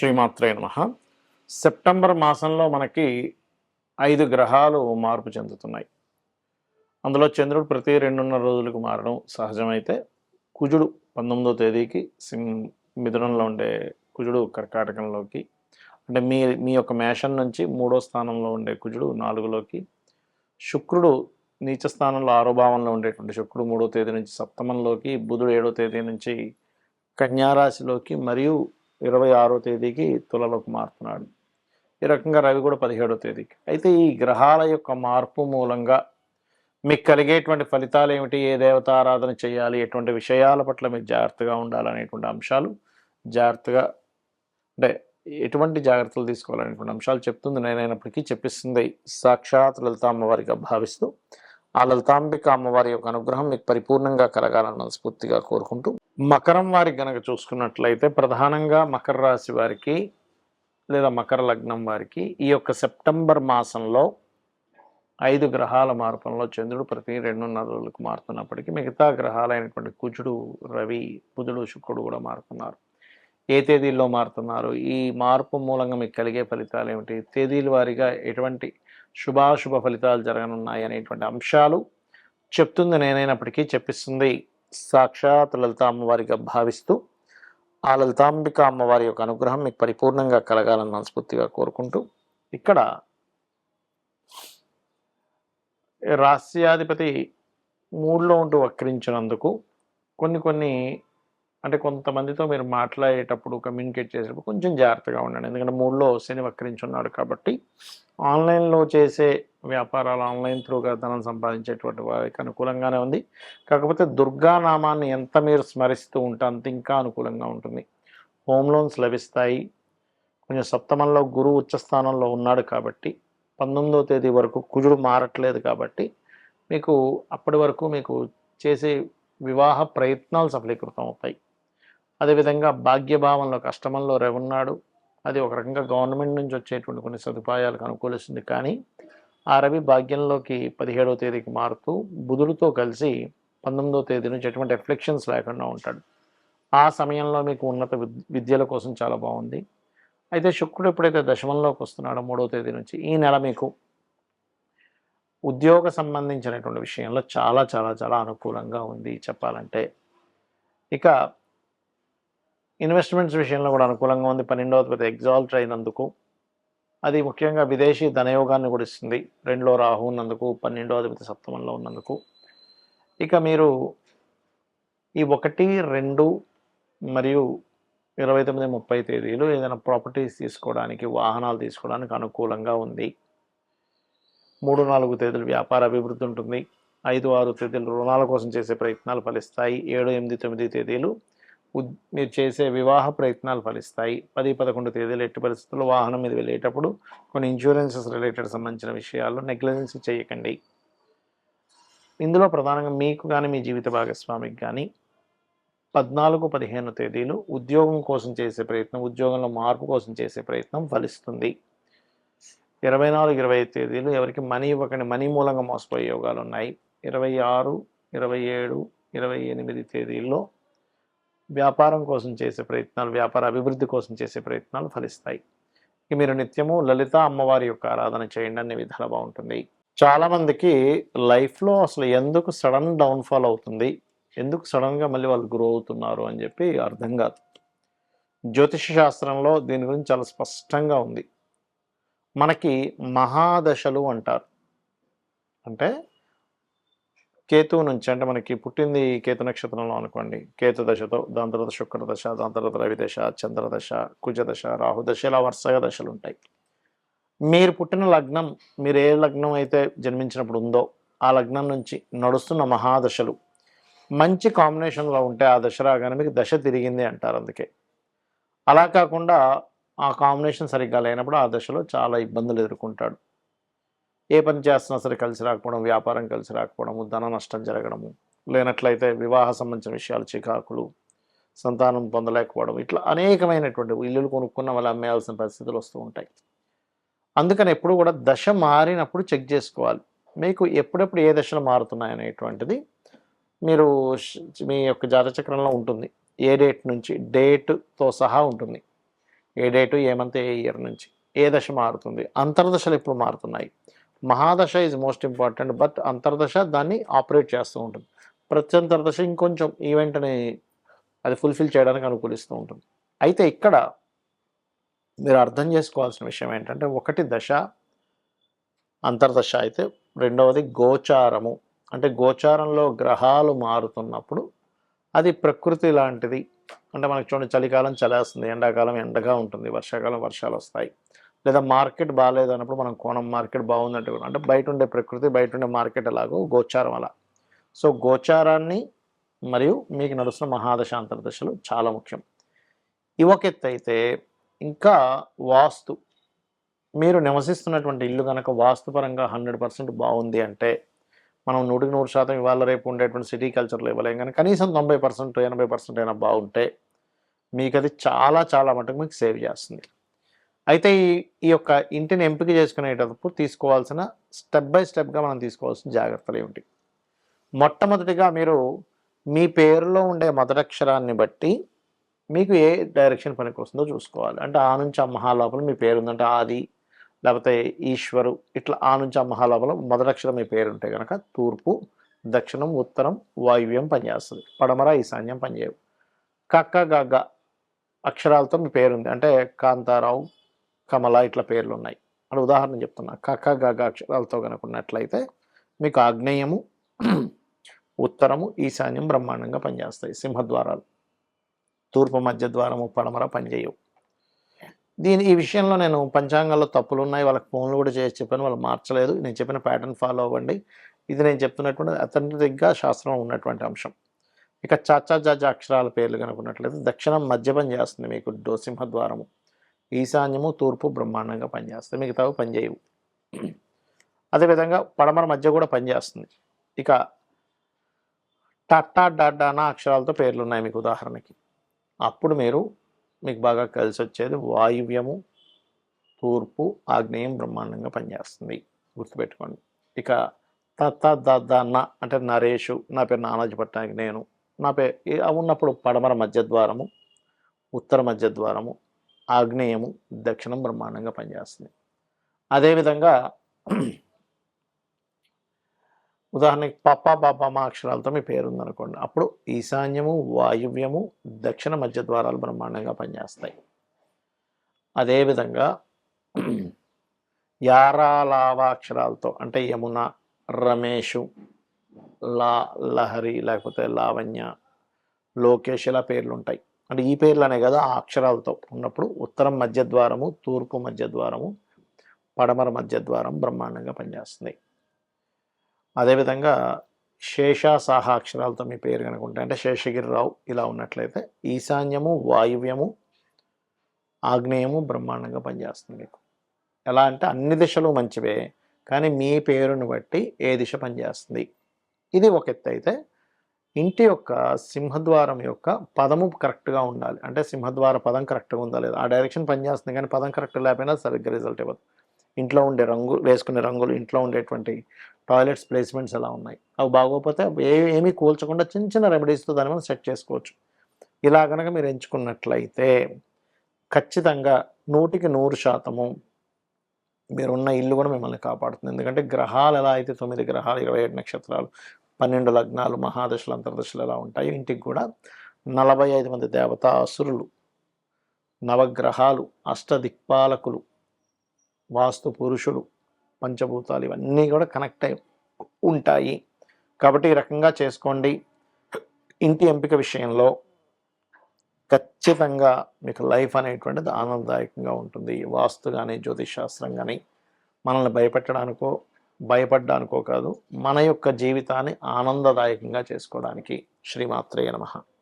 శ్రీమాత్రే నమః. సెప్టెంబర్ మాసంలో మనకి 5 గ్రహాలు మార్పు చెందుతున్నాయి. అందులో చంద్రుడు ప్రతి 2.5 రోజులకు మారడం సహజమైతే, కుజుడు 19వ తేదీకి మిథునంలో ఉండే కుజుడు కర్కాటకంలోకి, అంటే మీ మీ యొక్క మేషం నుంచి 3వ స్థానంలో ఉండే కుజుడు 4లోకి, శుక్రుడు నీచ స్థానంలో 6వ భావంలో ఉండేటువంటి శుక్రుడు 3వ తేదీ నుంచి సప్తమంలోకి, బుధుడు 7వ తేదీ నుంచి కన్యారాశిలోకి మరియు 26వ తేదీకి తులలోకి మారుతున్నాడు. ఈ రకంగా రవి కూడా 17వ తేదీకి. అయితే ఈ గ్రహాల యొక్క మార్పు మూలంగా మీకు కలిగేటువంటి ఫలితాలు ఏమిటి, ఏ దేవతారాధన చేయాలి, ఎటువంటి విషయాల పట్ల మీరు జాగ్రత్తగా ఉండాలనేటువంటి అంశాలు, జాగ్రత్తగా అంటే ఎటువంటి జాగ్రత్తలు తీసుకోవాలనేటువంటి అంశాలు చెప్తుంది నేనైనప్పటికీ చెప్పిస్తుంది సాక్షాత్ లలిత అమ్మవారిగా భావిస్తూ, ఆ లలితాంబిక అమ్మవారి యొక్క అనుగ్రహం మీకు పరిపూర్ణంగా కలగాలని మనస్ఫూర్తిగా కోరుకుంటూ, మకరం వారికి గనక చూసుకున్నట్లయితే ప్రధానంగా మకర రాశి వారికి లేదా మకర లగ్నం వారికి ఈ యొక్క సెప్టెంబర్ మాసంలో 5 గ్రహాల మార్పుల్లో చంద్రుడు ప్రతి 2.5 రోజులకు మారుతున్నప్పటికీ మిగతా గ్రహాలైనటువంటి కుజుడు, రవి, బుధుడు, శుక్రుడు కూడా మారుతున్నారు. ఏ తేదీల్లో మారుతున్నారు, ఈ మార్పు మూలంగా మీకు కలిగే ఫలితాలు ఏమిటి, తేదీల వారీగా ఎటువంటి శుభాశుభ ఫలితాలు జరగనున్నాయి అనేటువంటి అంశాలు చెప్తుంది నేనైనప్పటికీ చెప్పిస్తుంది సాక్షాత్ లలిత అమ్మవారిగా భావిస్తూ, ఆ లలితాంబిక అమ్మవారి యొక్క అనుగ్రహం మీకు పరిపూర్ణంగా కలగాలని మనస్ఫూర్తిగా కోరుకుంటూ, ఇక్కడ రాస్యాధిపతి 3లో ఉంటూ వక్రించినందుకు కొన్ని అంటే కొంతమందితో మీరు మాట్లాడేటప్పుడు, కమ్యూనికేట్ చేసేటప్పుడు కొంచెం జాగ్రత్తగా ఉండండి. ఎందుకంటే 3లో శని వక్రించున్నాడు కాబట్టి ఆన్లైన్లో చేసే వ్యాపారాలు, ఆన్లైన్ త్రూగా ధనం సంపాదించేటువంటి వారికి అనుకూలంగానే ఉంది. కాకపోతే దుర్గానామాన్ని ఎంత మీరు స్మరిస్తూ ఉంటే అంత ఇంకా అనుకూలంగా ఉంటుంది. హోమ్ లోన్స్ లభిస్తాయి. కొంచెం సప్తమంలో గురువు ఉచ్చస్థానంలో ఉన్నాడు కాబట్టి 19వ తేదీ వరకు కుజుడు మారట్లేదు కాబట్టి మీకు అప్పటి వరకు మీకు చేసే వివాహ ప్రయత్నాలు సఫలీకృతం అవుతాయి. అదేవిధంగా భాగ్యభావంలో అష్టమంలో రవి ఉన్నాడు. అది ఒక రకంగా గవర్నమెంట్ నుంచి వచ్చేటువంటి కొన్ని సదుపాయాలకు అనుకూలిస్తుంది. కానీ ఆ రవి భాగ్యంలోకి 17వ తేదీకి మారుతూ బుధుడితో కలిసి 19వ తేదీ నుంచి ఎటువంటి రిఫ్లెక్షన్స్ లేకుండా ఉంటాడు. ఆ సమయంలో మీకు ఉన్నత విద్యల కోసం చాలా బాగుంది. అయితే శుక్రుడు ఎప్పుడైతే దశమంలోకి వస్తున్నాడో 3వ తేదీ నుంచి ఈ నెల మీకు ఉద్యోగ సంబంధించినటువంటి విషయంలో చాలా చాలా చాలా అనుకూలంగా ఉంది చెప్పాలంటే. ఇక ఇన్వెస్ట్మెంట్స్ విషయంలో కూడా అనుకూలంగా ఉంది. 12వ తేదీ ఎగ్జాల్ట్ అయినందుకు అది ముఖ్యంగా విదేశీ ధనయోగాన్ని కూడా ఇస్తుంది. 2లో రాహు ఉన్నందుకు, 12వ అధిపతి సప్తమంలో ఉన్నందుకు. ఇక మీరు ఈ 1, 2 మరియు 29, 30 తేదీలు ఏదైనా ప్రాపర్టీస్ తీసుకోవడానికి, వాహనాలు తీసుకోవడానికి అనుకూలంగా ఉంది. 3, 4 తేదీలు వ్యాపార అభివృద్ధి ఉంటుంది. 5, 6 తేదీలు రుణాల కోసం చేసే ప్రయత్నాలు ఫలిస్తాయి. 7, 8, 9 తేదీలు మీరు చేసే వివాహ ప్రయత్నాలు ఫలిస్తాయి. 10, 11 తేదీలు ఎట్టి పరిస్థితుల్లో వాహనం మీద వెళ్ళేటప్పుడు కొన్ని ఇన్సూరెన్సెస్ రిలేటెడ్ సంబంధించిన విషయాల్లో నెగ్లిజెన్స్ చేయకండి. ఇందులో ప్రధానంగా మీకు కానీ మీ జీవిత భాగస్వామికి కానీ 14, 15 తేదీలు ఉద్యోగం కోసం చేసే ప్రయత్నం, ఉద్యోగంలో మార్పు కోసం చేసే ప్రయత్నం ఫలిస్తుంది. 24, 25 తేదీలు ఎవరికి మనీ ఇవ్వకండి, మనీ మూలంగా మోసపోయే యోగాలు ఉన్నాయి. 26, 27, 28 తేదీల్లో వ్యాపారం కోసం చేసే ప్రయత్నాలు, వ్యాపార అభివృద్ధి కోసం చేసే ప్రయత్నాలు ఫలిస్తాయి. ఇక మీరు నిత్యము లలిత అమ్మవారి యొక్క ఆరాధన చేయండి, అన్ని విధాలు బాగుంటుంది. చాలామందికి లైఫ్లో అసలు ఎందుకు సడన్ డౌన్ఫాల్ అవుతుంది, ఎందుకు సడన్గా మళ్ళీ వాళ్ళు గ్రో అవుతున్నారు అని చెప్పి అర్థం కాదు. జ్యోతిష శాస్త్రంలో దీని గురించి చాలా స్పష్టంగా ఉంది. మనకి మహాదశలు అంటారు. అంటే కేతువు నుంచి, అంటే మనకి పుట్టింది కేతు నక్షత్రంలో అనుకోండి, కేతు దశతో, దాని తర్వాత శుక్ర దశ, దాని తర్వాత రవి దశ, చంద్రదశ, కుజదశ, రాహుదశ, ఇలా వరుసగా దశలు ఉంటాయి. మీరు పుట్టిన లగ్నం, మీరు ఏ లగ్నం అయితే జన్మించినప్పుడు ఉందో ఆ లగ్నం నుంచి నడుస్తున్న మహాదశలు మంచి కాంబినేషన్లో ఉంటే ఆ దశ రాగానే మీకు దశ తిరిగింది అంటారు. అందుకే అలా కాకుండా ఆ కాంబినేషన్ సరిగ్గా లేనప్పుడు ఆ దశలో చాలా ఇబ్బందులు ఎదుర్కొంటాడు. ఏ పని చేస్తున్నా సరే కలిసి రాకపోవడం, వ్యాపారం కలిసి రాకపోవడము, ధన నష్టం జరగడము, లేనట్లయితే వివాహ సంబంధించిన విషయాలు చికాకులు, సంతానం పొందలేకపోవడం, ఇట్లా అనేకమైనటువంటి ఇల్లులు కొనుక్కున్న వాళ్ళు అమ్మేయాల్సిన పరిస్థితులు వస్తూ ఉంటాయి. అందుకని ఎప్పుడు కూడా దశ మారినప్పుడు చెక్ చేసుకోవాలి. మీకు ఎప్పుడెప్పుడు ఏ దశలు మారుతున్నాయి అనేటువంటిది మీరు మీ యొక్క జాతచక్రంలో ఉంటుంది. ఏ డేట్ నుంచి, డేట్తో సహా ఉంటుంది. ఏ డేటు, ఏ మంత్, ఏ ఇయర్ నుంచి ఏ దశ మారుతుంది, అంతర్దశలు ఎప్పుడు మారుతున్నాయి. మహాదశ ఈజ్ మోస్ట్ ఇంపార్టెంట్, బట్ అంతర్దశ దాన్ని ఆపరేట్ చేస్తూ ఉంటుంది. ప్రత్యంతర్దశ ఇంకొంచెం ఈవెంట్ని అది ఫుల్ఫిల్ చేయడానికి అనుకూలిస్తూ ఉంటుంది. అయితే ఇక్కడ మీరు అర్థం చేసుకోవాల్సిన విషయం ఏంటంటే, ఒకటి దశ అంతర్దశ అయితే, రెండవది గోచారము. అంటే గోచారంలో గ్రహాలు మారుతున్నప్పుడు అది ప్రకృతి లాంటిది. అంటే మనకి చూడండి, చలికాలం చలేస్తుంది, ఎండాకాలం ఎండగా ఉంటుంది, వర్షాకాలం వర్షాలు వస్తాయి. లేదా మార్కెట్ బాగాలేదు అన్నప్పుడు మనం కోణం మార్కెట్ బాగుందంటే కూడా, అంటే బయట ఉండే ప్రకృతి, బయట ఉండే మార్కెట్ ఎలాగో గోచారం అలా. సో గోచారాన్ని మరియు మీకు నడుస్తున్న మహాదశ అంతర్దశలు చాలా ముఖ్యం. ఇవొకెత్తు అయితే, ఇంకా వాస్తు, మీరు నివసిస్తున్నటువంటి ఇల్లు కనుక వాస్తుపరంగా 100% బాగుంది అంటే, మనం 100% ఇవాళ రేపు ఉండేటువంటి సిటీ కల్చర్లో ఇవ్వలేం, కానీ కనీసం 90% 80% అయినా బాగుంటే మీకు అది చాలా చాలా మటుకు మీకు సేవ్ చేస్తుంది. అయితే ఈ యొక్క ఇంటిని ఎంపిక చేసుకునేటప్పుడు తీసుకోవాల్సిన స్టెప్ బై స్టెప్గా మనం తీసుకోవాల్సిన జాగ్రత్తలు ఏమిటి? మొట్టమొదటిగా మీరు మీ పేరులో ఉండే మొదటక్షరాన్ని బట్టి మీకు ఏ డైరెక్షన్ పనికి వస్తుందో చూసుకోవాలి. అంటే ఆ నుంచి అమ్మహా లోపల మీ పేరు ఉందంటే ఆది, లేకపోతే ఈశ్వరు, ఇట్లా ఆ నుంచి అమ్మహా లోపల మొదటక్షరం మీ పేరు ఉంటే కనుక తూర్పు, దక్షిణం, ఉత్తరం, వాయువ్యం పనిచేస్తుంది. పడమర, ఈశాన్యం పనిచేయవు. కక్క గగ్గ అక్షరాలతో మీ పేరుంది అంటే కాంతారావు, కమల ఇట్లా పేర్లు ఉన్నాయి అని ఉదాహరణ చెప్తున్నా. కక్క గగ్గ అక్షరాలతో కనుక ఉన్నట్లయితే మీకు ఆగ్నేయము, ఉత్తరము, ఈశాన్యం బ్రహ్మాండంగా పనిచేస్తాయి. సింహద్వారాలు, తూర్పు, మధ్య ద్వారము, పడమర పనిచేయవు. ఈ విషయంలో నేను పంచాంగాల్లో తప్పులు ఉన్నాయి, వాళ్ళకి ఫోన్లు కూడా చేసి చెప్పాను, వాళ్ళు మార్చలేదు. నేను చెప్పిన ప్యాటర్న్ ఫాలో అవ్వండి. ఇది నేను చెప్తున్నటువంటి అథెంటిక్గా శాస్త్రం ఉన్నటువంటి అంశం. ఇక చాచా జాజా అక్షరాల పేర్లు కనుకున్నట్లయితే దక్షిణం మధ్య పని చేస్తుంది మీకు సింహద్వారము, ఈశాన్యము, తూర్పు బ్రహ్మాండంగా పనిచేస్తాయి, మిగతావి పనిచేయవు. అదేవిధంగా పడమర మధ్య కూడా పనిచేస్తుంది. ఇక టట్టా డాడానా అక్షరాలతో పేర్లు ఉన్నాయి మీకు ఉదాహరణకి. అప్పుడు మీకు బాగా కలిసి వచ్చేది వాయువ్యము, తూర్పు, ఆగ్నేయం బ్రహ్మాండంగా పనిచేస్తుంది, గుర్తుపెట్టుకోండి. ఇక తత్త దన్న అంటే నరేషు, నా పేరు నానాజీ పట్టానికి నేను, నా పేరు ఉన్నప్పుడు పడమర మధ్యద్వారము, ఉత్తర మధ్యద్వారము, ఆగ్నేయము, దక్షిణం బ్రహ్మాండంగా పనిచేస్తుంది. అదేవిధంగా ఉదాహరణకి పప్ప బాపమ్మ అక్షరాలతో మీ పేరు ఉందనుకోండి, అప్పుడు ఈశాన్యము, వాయువ్యము, దక్షిణ మధ్య ద్వారాలు బ్రహ్మాండంగా పనిచేస్తాయి. అదేవిధంగా యారాలావ అక్షరాలతో అంటే యమున, రమేషు, లహరి, లేకపోతే లావణ్య, లోకేష్ ఇలా పేర్లు ఉంటాయి. అంటే ఈ పేర్లు అనే కదా ఆ అక్షరాలతో ఉన్నప్పుడు ఉత్తరం మధ్య ద్వారము, తూర్పు మధ్య ద్వారము, పడమర మధ్య ద్వారం బ్రహ్మాండంగా పనిచేస్తుంది. అదేవిధంగా శేష సాహా అక్షరాలతో మీ పేరు కనుక ఉంటాయి అంటే శేషగిరిరావు ఇలా ఉన్నట్లయితే ఈశాన్యము, వాయువ్యము, ఆగ్నేయము బ్రహ్మాండంగా పనిచేస్తుంది మీకు. ఎలా అంటే అన్ని దిశలు మంచివే, కానీ మీ పేరుని బట్టి ఏ దిశ పనిచేస్తుంది. ఇది ఒక ఎత్తు అయితే, ఇంటి యొక్క సింహద్వారం యొక్క పదము కరెక్ట్గా ఉండాలి. అంటే సింహద్వార పదం కరెక్ట్గా ఉందా లేదా, ఆ డైరెక్షన్ పనిచేస్తుంది కానీ పదం కరెక్ట్ లేకపోయినా సరిగ్గా రిజల్ట్ ఇవ్వదు. ఇంట్లో ఉండే వేసుకునే రంగులు, ఇంట్లో ఉండేటువంటి టాయిలెట్స్ ప్లేస్మెంట్స్ ఎలా ఉన్నాయి, అవి బాగోకపోతే ఏమీ కూల్చకుండా చిన్న చిన్న రెమెడీస్తో దాన్ని మనం సెట్ చేసుకోవచ్చు. ఇలా కనుక మీరు ఎంచుకున్నట్లయితే ఖచ్చితంగా 100% మీరున్న ఇల్లు కూడా మిమ్మల్ని కాపాడుతుంది. ఎందుకంటే గ్రహాలు ఎలా అయితే 9 గ్రహాలు, 27 నక్షత్రాలు, 12 లగ్నాలు, మహాదశలు, అంతర్దశలు ఎలా ఉంటాయో ఇంటికి కూడా 45 మంది దేవతా అసురులు, నవగ్రహాలు, అష్టదిక్పాలకులు, వాస్తు పురుషుడు, పంచభూతాలు ఇవన్నీ కూడా కనెక్ట్ అయి ఉంటాయి. కాబట్టి ఈ రకంగా చేసుకోండి. ఇంటి ఎంపిక విషయంలో ఖచ్చితంగా మీకు లైఫ్ అనేటువంటిది ఆనందదాయకంగా ఉంటుంది. వాస్తు కానీ, జ్యోతిష్ శాస్త్రం కానీ మనల్ని భయపడ్డానికో కాదు, మన యొక్క జీవితాన్ని ఆనందదాయకంగా చేసుకోవడానికి. శ్రీమాత్రేయ నమః.